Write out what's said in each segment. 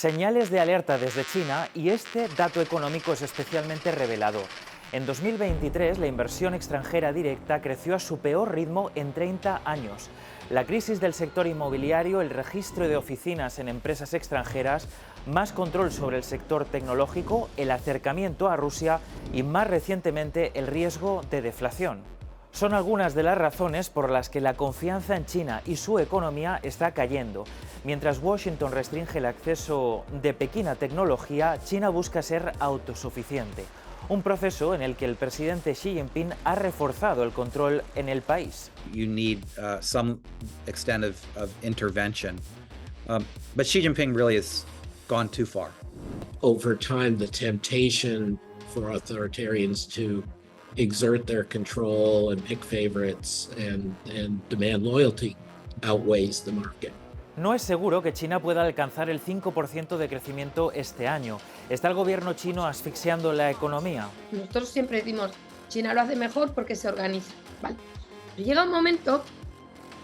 Señales de alerta desde China y este dato económico es especialmente revelador. En 2023 la inversión extranjera directa creció a su peor ritmo en 30 años. La crisis del sector inmobiliario, el registro de oficinas en empresas extranjeras, más control sobre el sector tecnológico, el acercamiento a Rusia y más recientemente el riesgo de deflación. Son algunas de las razones por las que la confianza en China y su economía está cayendo. Mientras Washington restringe el acceso de Pekín a tecnología, China busca ser autosuficiente. Un proceso en el que el presidente Xi Jinping ha reforzado el control en el país. You need some extent of intervention. But Xi Jinping really has gone too far. Over time, the temptation for authoritarians to exert their control and pick favorites and demand loyalty outweighs the market. No es seguro que China pueda alcanzar el 5% de crecimiento este año. ¿Está el gobierno chino asfixiando la economía? Nosotros siempre decimos, China lo hace mejor porque se organiza. Vale. Pero llega un momento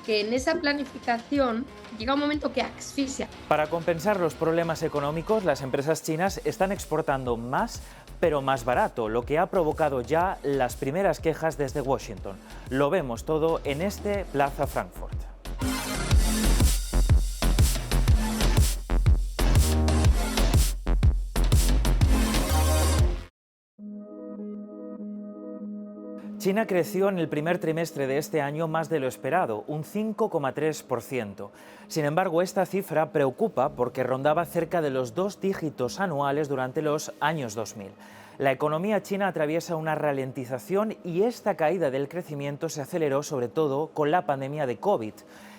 que en esa planificación, llega un momento que asfixia. Para compensar los problemas económicos, las empresas chinas están exportando más, pero más barato, lo que ha provocado ya las primeras quejas desde Washington. Lo vemos todo en este Plaza Frankfurt. China creció en el primer trimestre de este año más de lo esperado, un 5,3%. Sin embargo, esta cifra preocupa porque rondaba cerca de los 2 dígitos anuales durante los años 2000. La economía china atraviesa una ralentización y esta caída del crecimiento se aceleró sobre todo con la pandemia de COVID.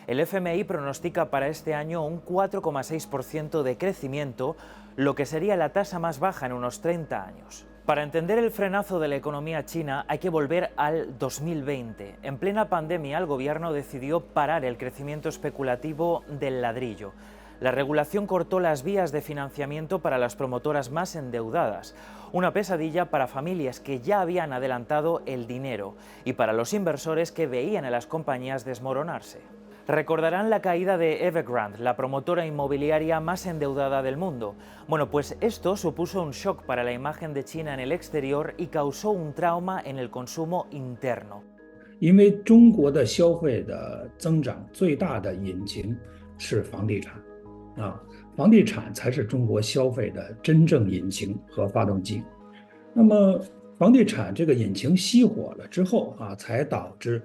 El FMI pronostica para este año un 4,6% de crecimiento, lo que sería la tasa más baja en unos 30 años. Para entender el frenazo de la economía china hay que volver al 2020. En plena pandemia, el gobierno decidió parar el crecimiento especulativo del ladrillo. La regulación cortó las vías de financiamiento para las promotoras más endeudadas, una pesadilla para familias que ya habían adelantado el dinero y para los inversores que veían a las compañías desmoronarse. Recordarán la caída de Evergrande, la promotora inmobiliaria más endeudada del mundo. Bueno, pues esto supuso un shock para la imagen de China en el exterior y causó un trauma en el consumo interno. 因为中国的消费的增长最大的引擎是房地产，房地产才是中国消费的真正引擎和发动机。那么房地产这个引擎熄火了之后才导致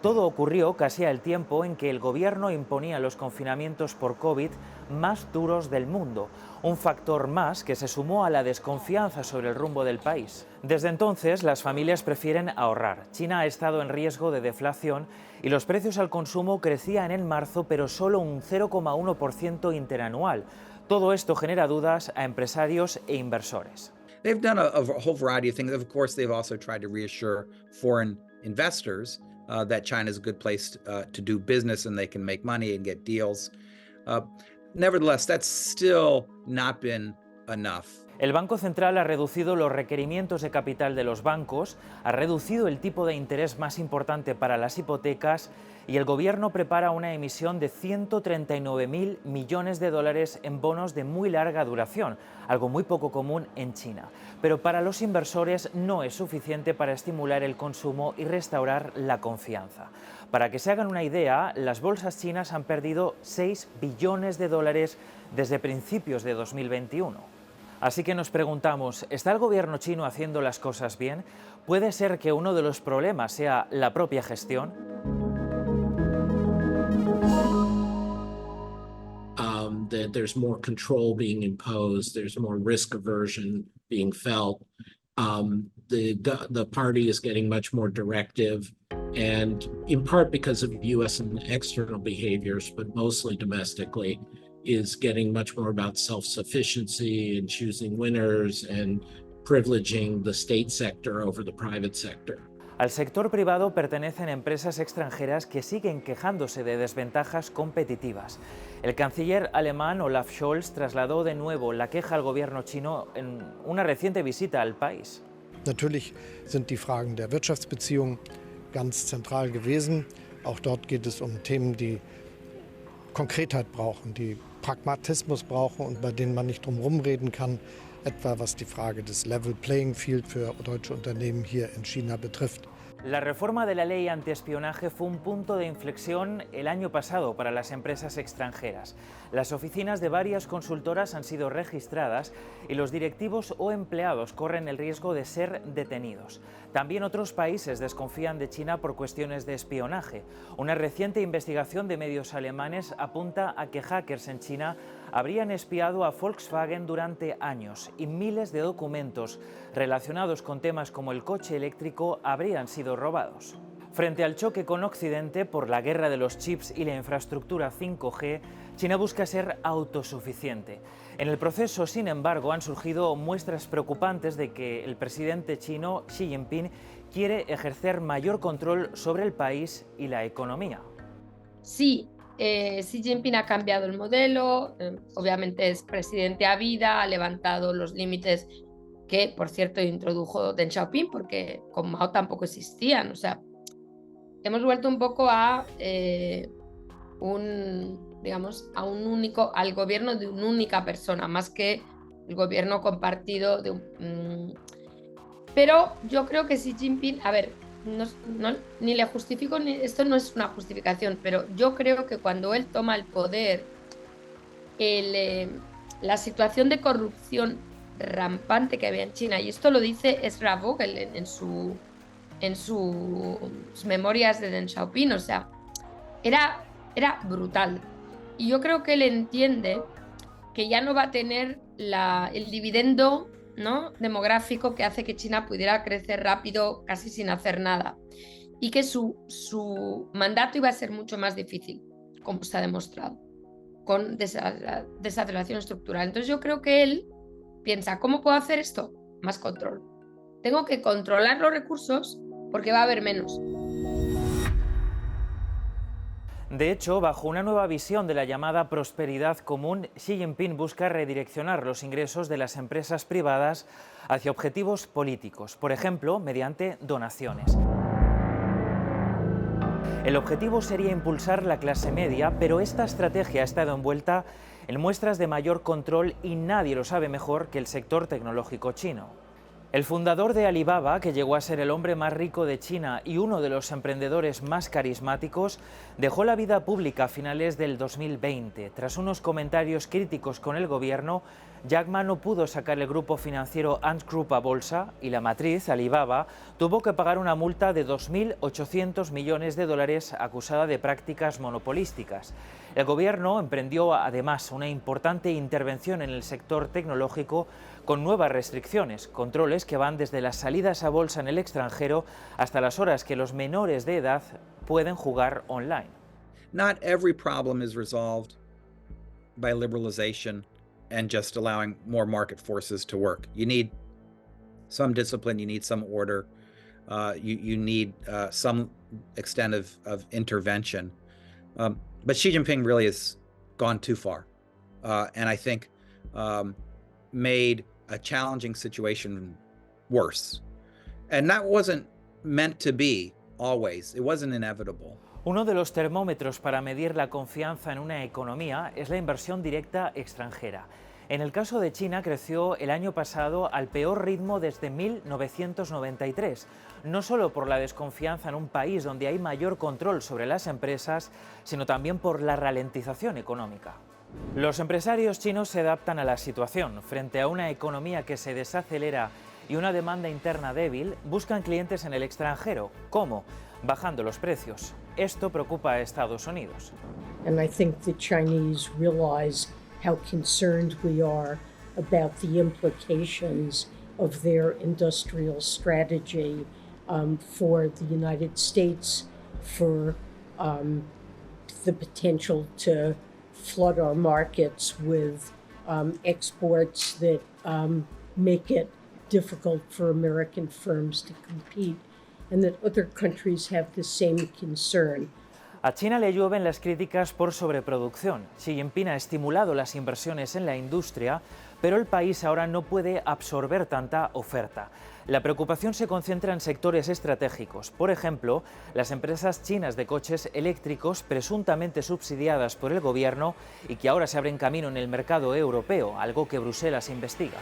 Todo ocurrió casi al tiempo en que el gobierno imponía los confinamientos por COVID más duros del mundo, un factor más que se sumó a la desconfianza sobre el rumbo del país. Desde entonces, las familias prefieren ahorrar. China ha estado en riesgo de deflación y los precios al consumo crecían en marzo, pero solo un 0,1% interanual. Todo esto genera dudas a empresarios e inversores. They've done a whole variety of things. Of course, they've also tried to reassure foreign investors that China is a good place to do business and they can make money and get deals. Nevertheless, that's still not been enough. El Banco Central ha reducido los requerimientos de capital de los bancos, ha reducido el tipo de interés más importante para las hipotecas y el gobierno prepara una emisión de 139.000 millones de dólares en bonos de muy larga duración, algo muy poco común en China. Pero para los inversores no es suficiente para estimular el consumo y restaurar la confianza. Para que se hagan una idea, las bolsas chinas han perdido 6 billones de dólares desde principios de 2021. Así que nos preguntamos, ¿está el gobierno chino haciendo las cosas bien? ¿Puede ser que uno de los problemas sea la propia gestión? That there's more control being imposed, there's more risk aversion being felt. The party is getting much more directive, and in part because of U.S. and external behaviors, but mostly domestically, is getting much more about self-sufficiency and choosing winners and privileging the state sector over the private sector. Al sector privado pertenecen empresas extranjeras que siguen quejándose de desventajas competitivas. El canciller alemán Olaf Scholz trasladó de nuevo la queja al gobierno chino en una reciente visita al país. Natürlich sind die Fragen der Wirtschaftsbeziehungen ganz zentral gewesen. Auch dort geht es Themen, die Konkretheit brauchen, die Pragmatismus brauchen und bei denen man nicht drum rumreden kann, etwa was die Frage des Level Playing Field für deutsche Unternehmen hier in China betrifft. La reforma de la ley antiespionaje fue un punto de inflexión el año pasado para las empresas extranjeras. Las oficinas de varias consultoras han sido registradas y los directivos o empleados corren el riesgo de ser detenidos. También otros países desconfían de China por cuestiones de espionaje. Una reciente investigación de medios alemanes apunta a que hackers en China habrían espiado a Volkswagen durante años y miles de documentos relacionados con temas como el coche eléctrico habrían sido robados. Frente al choque con Occidente por la guerra de los chips y la infraestructura 5G, China busca ser autosuficiente. En el proceso, sin embargo, han surgido muestras preocupantes de que el presidente chino Xi Jinping quiere ejercer mayor control sobre el país y la economía. Sí, Xi Jinping ha cambiado el modelo, obviamente es presidente a vida, ha levantado los límites que, por cierto, introdujo Deng Xiaoping, porque con Mao tampoco existían. O sea, hemos vuelto un poco a al gobierno de una única persona, más que el gobierno compartido de pero yo creo que Xi Jinping, a ver, ni le justifico, esto no es una justificación, pero yo creo que cuando él toma el poder, la situación de corrupción rampante que había en China, y esto lo dice Ezra Vogel en sus memorias de Deng Xiaoping, o sea, era brutal. Y yo creo que él entiende que ya no va a tener el dividendo, ¿no?, demográfico que hace que China pudiera crecer rápido casi sin hacer nada, y que su mandato iba a ser mucho más difícil, como se ha demostrado, con desaceleración estructural. Entonces yo creo que él piensa, ¿cómo puedo hacer esto? Más control. Tengo que controlar los recursos porque va a haber menos. De hecho, bajo una nueva visión de la llamada prosperidad común, Xi Jinping busca redireccionar los ingresos de las empresas privadas hacia objetivos políticos, por ejemplo, mediante donaciones. El objetivo sería impulsar la clase media, pero esta estrategia ha estado envuelta en muestras de mayor control y nadie lo sabe mejor que el sector tecnológico chino. El fundador de Alibaba, que llegó a ser el hombre más rico de China y uno de los emprendedores más carismáticos, dejó la vida pública a finales del 2020. Tras unos comentarios críticos con el gobierno, Jack Ma no pudo sacar el grupo financiero Ant Group a bolsa y la matriz, Alibaba, tuvo que pagar una multa de 2.800 millones de dólares acusada de prácticas monopolísticas. El gobierno emprendió además una importante intervención en el sector tecnológico con nuevas restricciones, controles que van desde las salidas a bolsa en el extranjero hasta las horas que los menores de edad pueden jugar online. Not every problem is resolved by liberalization and just allowing more market forces to work. You need some discipline, you need some order, you need some extent of intervention. But Xi Jinping really has gone too far, and I think made a challenging situation worse. And that wasn't meant to be always. It wasn't inevitable. Uno de los termómetros para medir la confianza en una economía es la inversión directa extranjera. En el caso de China creció el año pasado al peor ritmo desde 1993, no solo por la desconfianza en un país donde hay mayor control sobre las empresas, sino también por la ralentización económica. Los empresarios chinos se adaptan a la situación. Frente a una economía que se desacelera y una demanda interna débil, buscan clientes en el extranjero. ¿Cómo? Bajando los precios. Esto preocupa a Estados Unidos. And I think the Chinese realize how concerned we are about the implications of their industrial strategy for the United States, for the potential to flood our markets with exports that make it difficult for American firms to compete, and that other countries have the same concern. A China le llueven las críticas por sobreproducción. Xi Jinping ha estimulado las inversiones en la industria, pero el país ahora no puede absorber tanta oferta. La preocupación se concentra en sectores estratégicos. Por ejemplo, las empresas chinas de coches eléctricos presuntamente subsidiadas por el gobierno y que ahora se abren camino en el mercado europeo, algo que Bruselas investiga.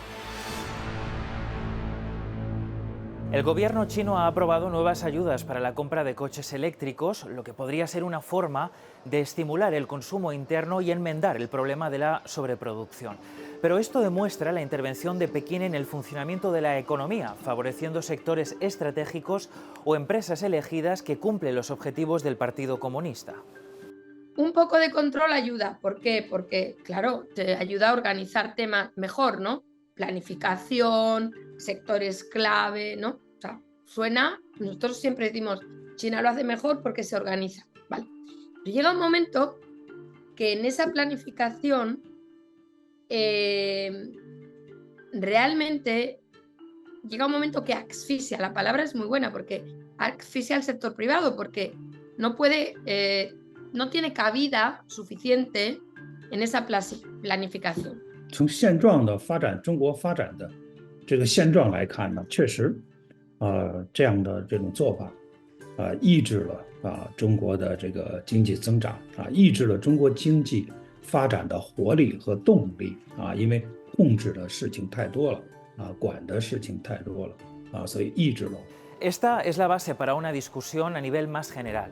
El gobierno chino ha aprobado nuevas ayudas para la compra de coches eléctricos, lo que podría ser una forma de estimular el consumo interno y enmendar el problema de la sobreproducción. Pero esto demuestra la intervención de Pekín en el funcionamiento de la economía, favoreciendo sectores estratégicos o empresas elegidas que cumplen los objetivos del Partido Comunista. Un poco de control ayuda. ¿Por qué? Porque, claro, te ayuda a organizar temas mejor, ¿no? Planificación, sectores clave, ¿no? O sea, suena, nosotros siempre decimos, China lo hace mejor porque se organiza, ¿vale? Pero llega un momento que en esa planificación realmente llega un momento que asfixia, la palabra es muy buena porque asfixia al sector privado porque no puede, no tiene cabida suficiente en esa planificación. 从现状的发展，中国发展的这个现状来看呢，确实，这样的这种做法，抑制了中国的这个经济增长，抑制了中国经济发展的活力和动力，因为控制的事情太多了，管的事情太多了，所以抑制了。 Esta es la base para una discusión a nivel más general.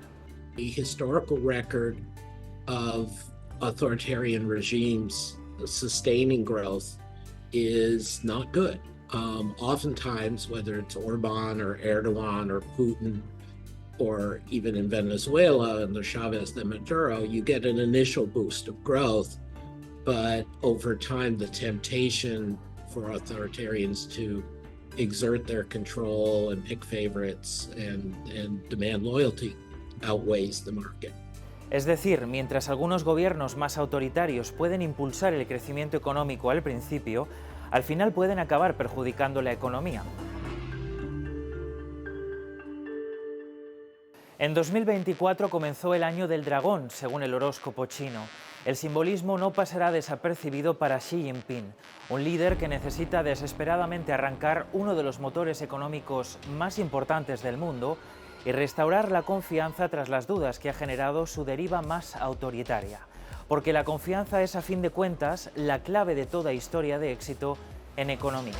The historical record of authoritarian regimes sustaining growth is not good. Oftentimes, whether it's Orban or Erdogan or Putin, or even in Venezuela under Chavez de Maduro, you get an initial boost of growth, but over time, the temptation for authoritarians to exert their control and pick favorites and demand loyalty outweighs the market. Es decir, mientras algunos gobiernos más autoritarios pueden impulsar el crecimiento económico al principio, al final pueden acabar perjudicando la economía. En 2024 comenzó el año del dragón, según el horóscopo chino. El simbolismo no pasará desapercibido para Xi Jinping, un líder que necesita desesperadamente arrancar uno de los motores económicos más importantes del mundo y restaurar la confianza tras las dudas que ha generado su deriva más autoritaria. Porque la confianza es, a fin de cuentas, la clave de toda historia de éxito en economía.